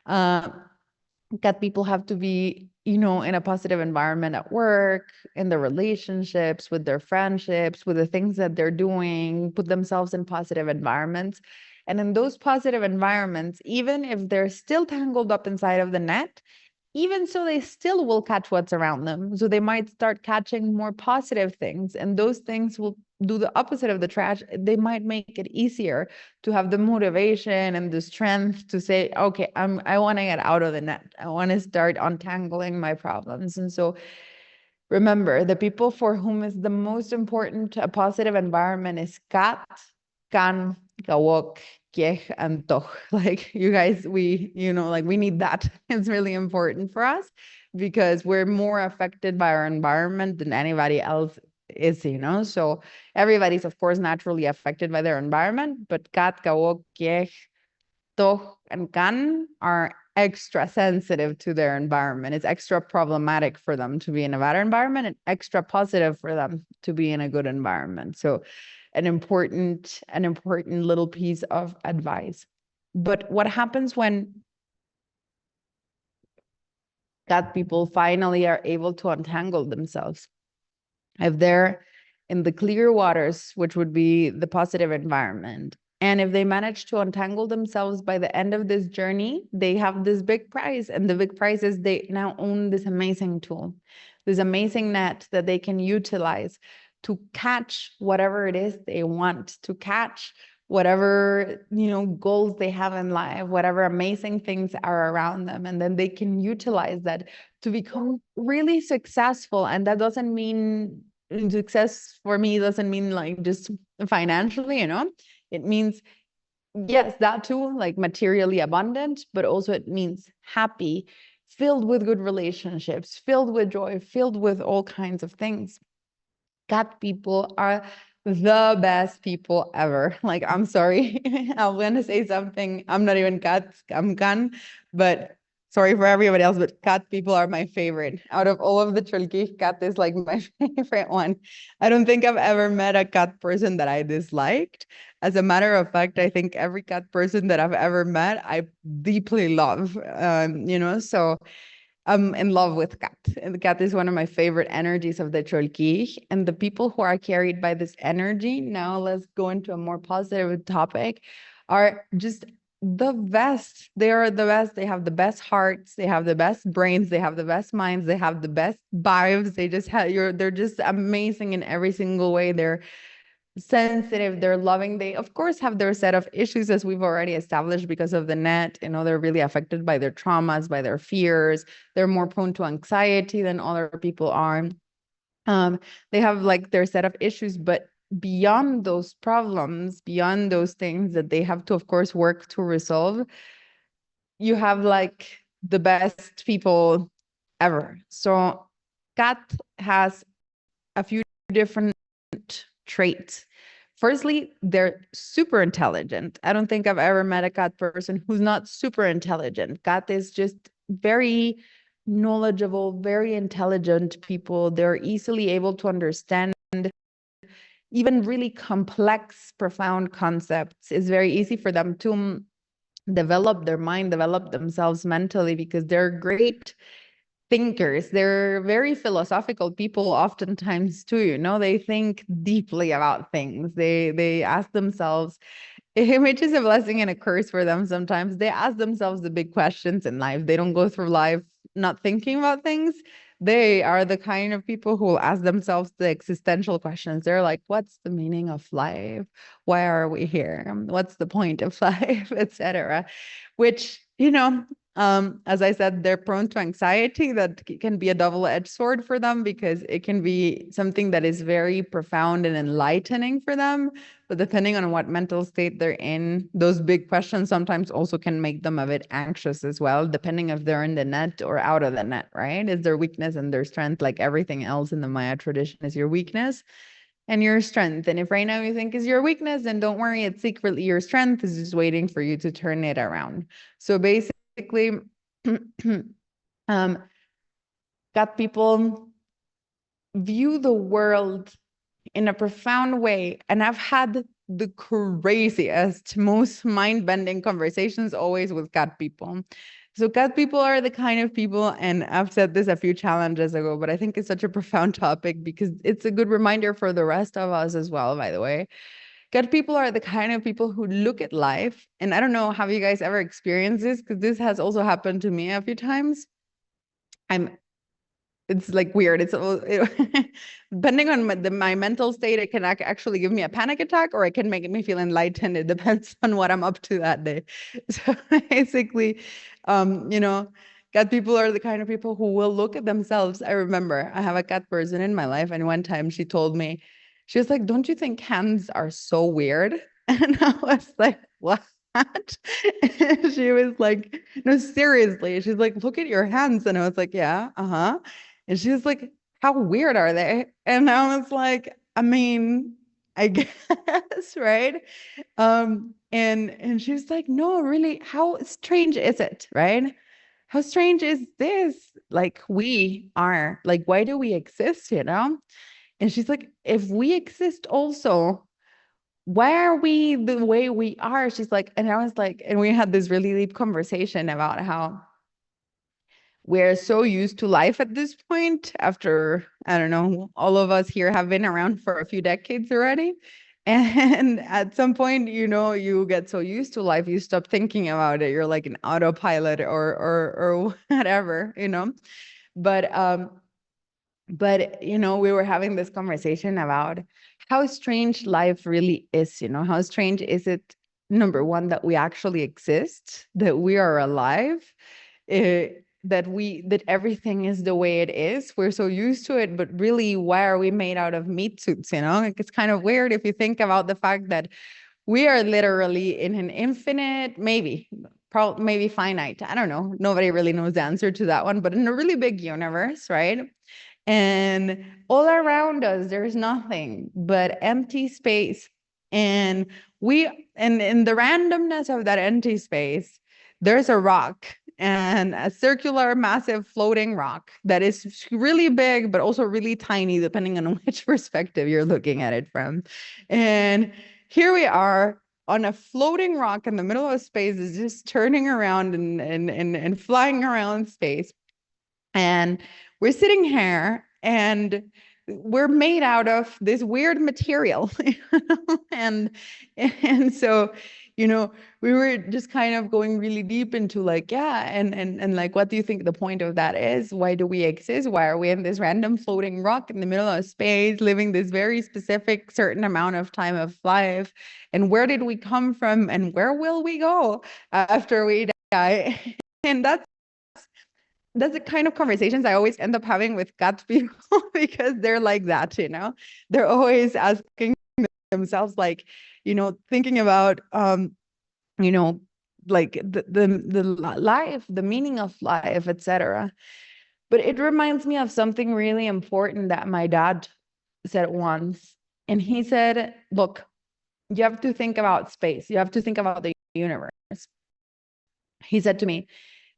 Cat people have to be, in a positive environment at work, in their relationships, with their friendships, with the things that they're doing, put themselves in positive environments. And in those positive environments, even if they're still tangled up inside of the net, even so, they still will catch what's around them. So they might start catching more positive things, and those things will do the opposite of the trash. They might make it easier to have the motivation and the strength to say, okay, I want to get out of the net. I want to start untangling my problems. And so remember, the people for whom is the most important a positive environment is cat, can, kawok, kiech, and toch. Like, you guys, we need that. It's really important for us, because we're more affected by our environment than anybody else is, So everybody's, of course, naturally affected by their environment, but cat, kawok, kiech, toch, and can are extra sensitive to their environment. It's extra problematic for them to be in a bad environment, and extra positive for them to be in a good environment. So an important little piece of advice. But what happens when cat people finally are able to untangle themselves? If they're in the clear waters, which would be the positive environment. And if they manage to untangle themselves by the end of this journey, they have this big prize. And the big prize is they now own this amazing tool, this amazing net that they can utilize to catch whatever it is they want to catch, whatever, goals they have in life, whatever amazing things are around them. And then they can utilize that to become really successful. And that doesn't mean success for me doesn't mean like just financially, it means, yes, that too, like materially abundant, but also it means happy, filled with good relationships, filled with joy, filled with all kinds of things. Cat people are the best people ever. Like, I'm sorry, I'm gonna say something. I'm not even cat, I'm can, but sorry for everybody else, but cat people are my favorite. Out of all of the Cholquij, cat is like my favorite one. I don't think I've ever met a cat person that I disliked. As a matter of fact, I think every cat person that I've ever met, I deeply love. So I'm in love with cat. And the cat is one of my favorite energies of the Cholquij. And the people who are carried by this energy, now let's go into a more positive topic, are just the best. They are the best. They have the best hearts. They have the best brains. They have the best minds. They have the best vibes. They're just amazing in every single way. They're sensitive, they're loving. They of course have their set of issues, as we've already established, because of the net. They're really affected by their traumas, by their fears. They're more prone to anxiety than other people are. They have like their set of issues, but beyond those problems, beyond those things that they have to of course work to resolve, you have like the best people ever. So Kat has a few different traits. Firstly, they're super intelligent. I don't think I've ever met a cat person who's not super intelligent. Cat is just very knowledgeable, very intelligent people. They're easily able to understand even really complex, profound concepts. It's very easy for them to develop their mind, develop themselves mentally, because they're great thinkers. They're very philosophical people oftentimes too, they think deeply about things. They ask themselves, which is a blessing and a curse for them sometimes. They ask themselves the big questions in life. They don't go through life not thinking about things. They are the kind of people who will ask themselves the existential questions. They're like, what's the meaning of life? Why are we here? What's the point of life, etc. Which, as I said, they're prone to anxiety. That can be a double-edged sword for them, because it can be something that is very profound and enlightening for them. But depending on what mental state they're in, those big questions sometimes also can make them a bit anxious as well, depending if they're in the net or out of the net, right? Is their weakness and their strength, like everything else in the Maya tradition, is your weakness and your strength. And if right now you think is your weakness, then don't worry, it's secretly your strength. Is just waiting for you to turn it around. So basically, cat people view the world in a profound way. And I've had the craziest, most mind-bending conversations always with cat people. So cat people are the kind of people, and I've said this a few challenges ago, but I think it's such a profound topic because it's a good reminder for the rest of us as well, by the way. Cat people are the kind of people who look at life, and I don't know, have you guys ever experienced this? Because this has also happened to me a few times. It's like weird. Depending on my mental state, it can actually give me a panic attack, or it can make me feel enlightened. It depends on what I'm up to that day. So basically, cat people are the kind of people who will look at themselves. I remember I have a cat person in my life, and one time she told me, she was like, "Don't you think hands are so weird?" And I was like, "What?" And she was like, "No, seriously." She's like, "Look at your hands." And I was like, "Yeah, uh-huh." And she was like, "How weird are they?" And I was like, I mean, I guess, right? And she was like, "No, really, how strange is it, right? How strange is this? Like, we are, like, why do we exist, And she's like, if we exist also, why are we the way we are? She's like, and I was like, and we had this really deep conversation about how we're so used to life at this point after, I don't know, all of us here have been around for a few decades already. And at some point, you get so used to life, you stop thinking about it. You're like an autopilot or whatever, But we were having this conversation about how strange life really is, how strange is it, number one, that we actually exist, that we are alive, that everything is the way it is. We're so used to it, but really, why are we made out of meat suits? Like, it's kind of weird if you think about the fact that we are literally in an infinite, maybe finite, I don't know, nobody really knows the answer to that one, but in a really big universe, right? And all around us, there's nothing but empty space. And in the randomness of that empty space, there's a rock, and a circular, massive floating rock that is really big, but also really tiny, depending on which perspective you're looking at it from. And here we are on a floating rock in the middle of space, is just turning around and flying around space. And we're sitting here and we're made out of this weird material. and so we were just kind of going really deep into like, yeah, and like, what do you think the point of that is? Why do we exist? Why are we in this random floating rock in the middle of space, living this very specific certain amount of time of life? And where did we come from, and where will we go after we die? And that's the kind of conversations I always end up having with cat people because they're like that, they're always asking themselves, like, thinking about, like the life, the meaning of life, etc. But it reminds me of something really important that my dad said once. And he said, look, you have to think about space. You have to think about the universe. He said to me,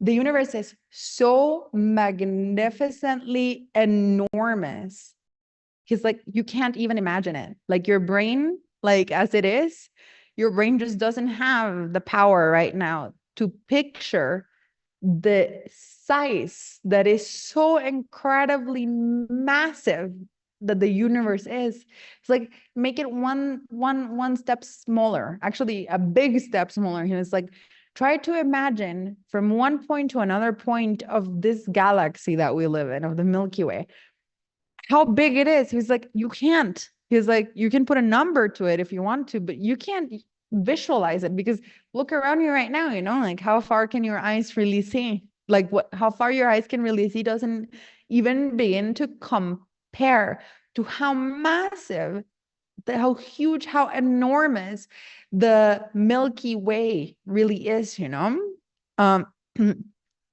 the universe is so magnificently enormous. He's like, you can't even imagine it. Like, your brain, like as it is, your brain just doesn't have the power right now to picture the size that is so incredibly massive that the universe is. It's like, make it one step smaller, actually a big step smaller. He was like, try to imagine from one point to another point of this galaxy that we live in, of the Milky Way, how big it is. He's like, you can't. He's like, you can put a number to it if you want to, but you can't visualize it, because look around you right now, like, how far can your eyes really see? Like, how far your eyes can really see doesn't even begin to compare to how massive, how huge, how enormous the Milky Way really is, um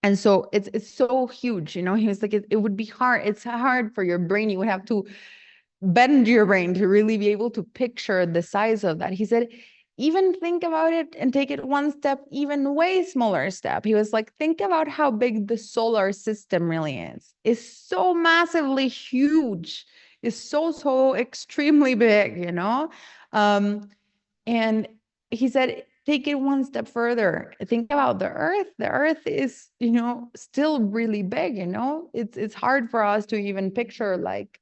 and so it's so huge, he was like, it would be hard, it's hard for your brain, you would have to bend your brain to really be able to picture the size of that. He said, even think about it and take it one step, even way smaller step. He was like, think about how big the solar system really is. It's so massively huge. It's so extremely big, and he said, take it one step further. Think about the Earth. The Earth is, still really big, It's hard for us to even picture like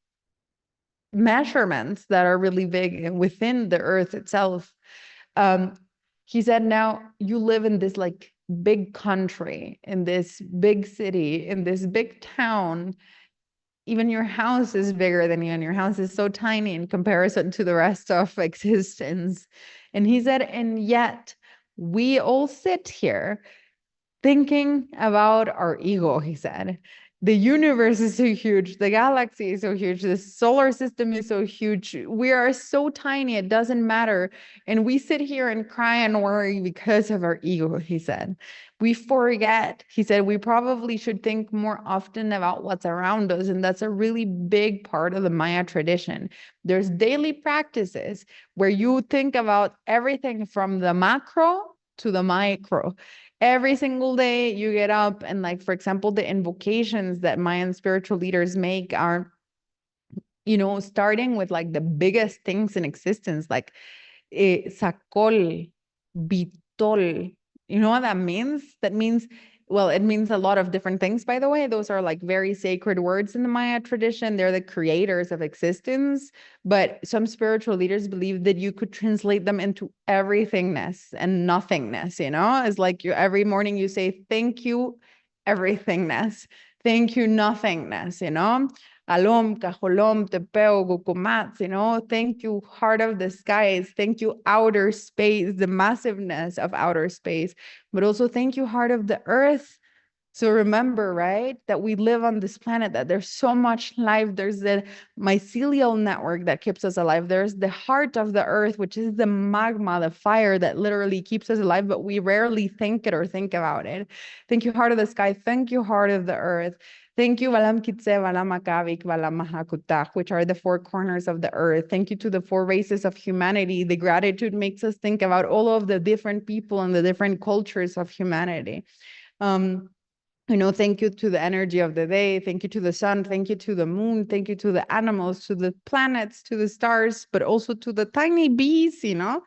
measurements that are really big within the Earth itself. He said, now you live in this like big country, in this big city, in this big town. Even your house is bigger than you, and your house is so tiny in comparison to the rest of existence. And he said, and yet we all sit here thinking about our ego. He said, the universe is so huge, the galaxy is so huge, the solar system is so huge, we are so tiny, it doesn't matter. And we sit here and cry and worry because of our ego, he said. We forget, he said, we probably should think more often about what's around us. And that's a really big part of the Maya tradition. There's daily practices where you think about everything from the macro to the micro. Every single day you get up and, like, for example, the invocations that Mayan spiritual leaders make are, starting with like the biggest things in existence, like Sakol, Bitol. You know what that means? That means well, it means a lot of different things, by the way. Those are like very sacred words in the Maya tradition. They're the creators of existence. But some spiritual leaders believe that you could translate them into everythingness and nothingness, you know? It's like you every morning you say, thank you, everythingness. Thank you, nothingness, you know? Alom, Cajolom, Tepeo, Gukumats, you know, thank you, heart of the skies, thank you, outer space, the massiveness of outer space, but also thank you, heart of the earth. So remember, right, that we live on this planet, that there's so much life. There's the mycelial network that keeps us alive. There's the heart of the earth, which is the magma, the fire that literally keeps us alive, but we rarely think it or think about it. Thank you, heart of the sky. Thank you, heart of the earth. Thank you, Valam Kitse, Valam Akavik, Valam Mahakutach, which are the four corners of the earth. Thank you to the four races of humanity. The gratitude makes us think about all of the different people and the different cultures of humanity. You know, thank you to the energy of the day. Thank you to the sun. Thank you to the moon. Thank you to the animals, to the planets, to the stars, but also to the tiny bees, you know,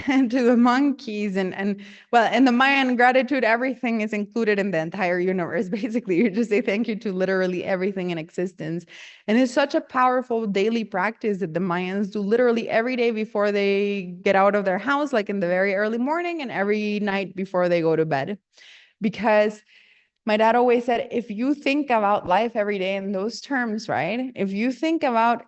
and to the monkeys. And well, in the Mayan gratitude, everything is included in the entire universe. Basically, you just say thank you to literally everything in existence. And it's such a powerful daily practice that the Mayans do literally every day before they get out of their house, like in the very early morning, and every night before they go to bed. Because my dad always said, if you think about life every day in those terms, right? If you think about,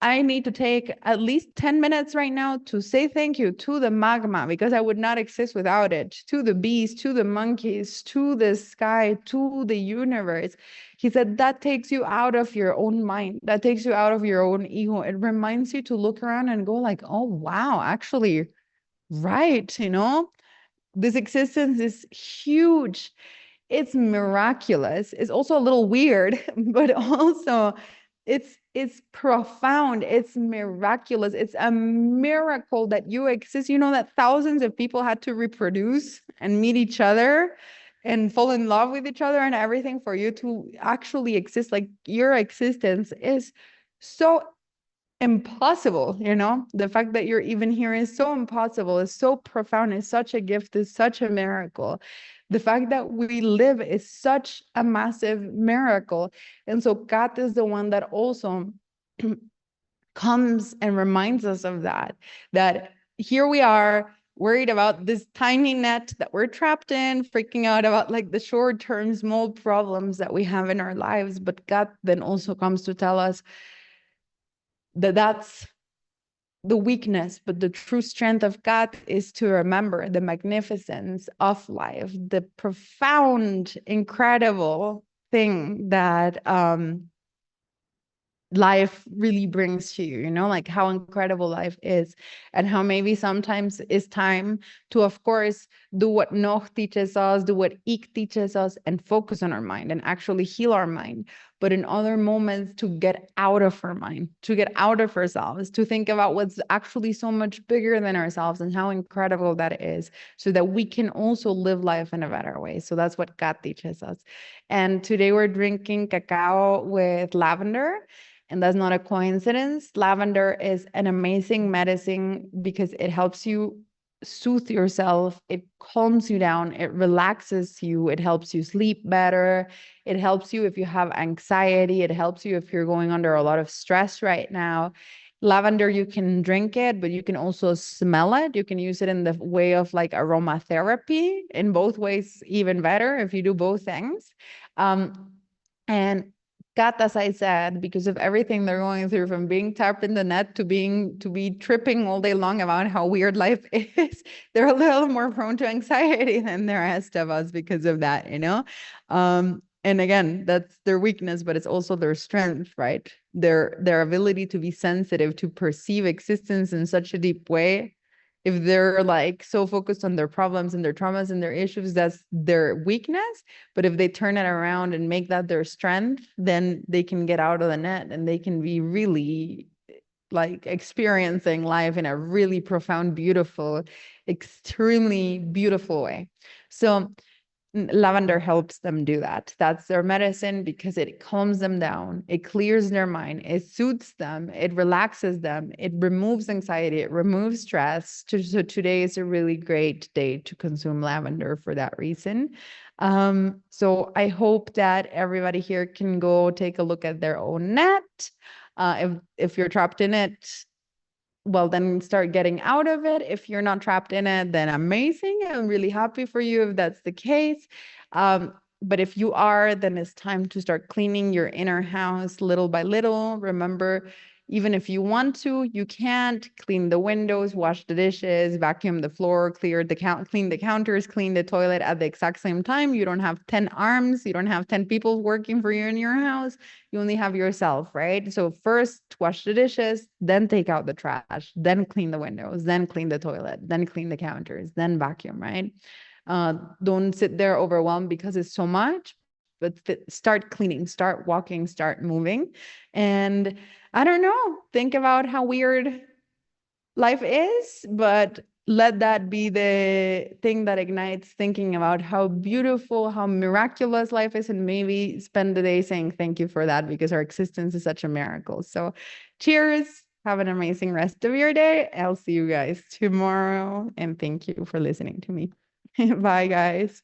I need to take at least 10 minutes right now to say thank you to the magma, because I would not exist without it, to the bees, to the monkeys, to the sky, to the universe. He said, that takes you out of your own mind. That takes you out of your own ego. It reminds you to look around and go like, oh, wow, actually, right, you know? This existence is huge. It's miraculous. It's also a little weird, but also it's profound. It's miraculous. It's a miracle that you exist. You know that thousands of people had to reproduce and meet each other and fall in love with each other and everything for you to actually exist. Like your existence is so impossible, you know? The fact that you're even here is so impossible, is so profound, is such a gift, is such a miracle. The fact that we live is such a massive miracle. And so Kat is the one that also comes and reminds us of that here we are worried about this tiny net that we're trapped in, freaking out about like the short-term small problems that we have in our lives. But Kat then also comes to tell us that that's the weakness, but the true strength of God is to remember the magnificence of life, the profound, incredible thing that life really brings to you, you know, like how incredible life is, and how maybe sometimes it's time to, of course, do what Noch teaches us, do what Ik teaches us, and focus on our mind and actually heal our mind. But in other moments, to get out of our mind, to get out of ourselves, to think about what's actually so much bigger than ourselves and how incredible that is, so that we can also live life in a better way. So that's what God teaches us. And today we're drinking cacao with lavender. And that's not a coincidence. Lavender is an amazing medicine because it helps you soothe yourself. It calms you down. It relaxes you. It helps you sleep better. It helps you if you have anxiety. It helps you if you're going under a lot of stress right now. Lavender, you can drink it, but you can also smell it. You can use it in the way of like aromatherapy. In both ways, even better if you do both things. And Kat, as I said, because of everything they're going through, from being tapped in the net to be tripping all day long about how weird life is, they're a little more prone to anxiety than the rest of us because of that, you know? And again, that's their weakness, but it's also their strength, right? Their ability to be sensitive, to perceive existence in such a deep way. If they're like so focused on their problems and their traumas and their issues, that's their weakness. But if they turn it around and make that their strength, then they can get out of the net and they can be really like experiencing life in a really profound, beautiful, extremely beautiful way. So Lavender helps them do that. That's their medicine because it calms them down. It clears their mind. It soothes them. It relaxes them. It removes anxiety. It removes stress. So today is a really great day to consume lavender for that reason. So I hope that everybody here can go take a look at their own net. If you're trapped in it, well, then start getting out of it. If you're not trapped in it, then amazing. I'm really happy for you if that's the case. But if you are, then it's time to start cleaning your inner house little by little. Remember, even if you want to, you can't clean the windows, wash the dishes, vacuum the floor, clean the counters, clean the toilet at the exact same time. You don't have 10 arms. You don't have 10 people working for you in your house. You only have yourself, right? So first wash the dishes, then take out the trash, then clean the windows, then clean the toilet, then clean the counters, then vacuum, right? Don't sit there overwhelmed because it's so much, but start cleaning, start walking, start moving. And I don't know, think about how weird life is, but let that be the thing that ignites thinking about how beautiful, how miraculous life is, and maybe spend the day saying thank you for that because our existence is such a miracle. So cheers. Have an amazing rest of your day. I'll see you guys tomorrow. And thank you for listening to me. Bye, guys.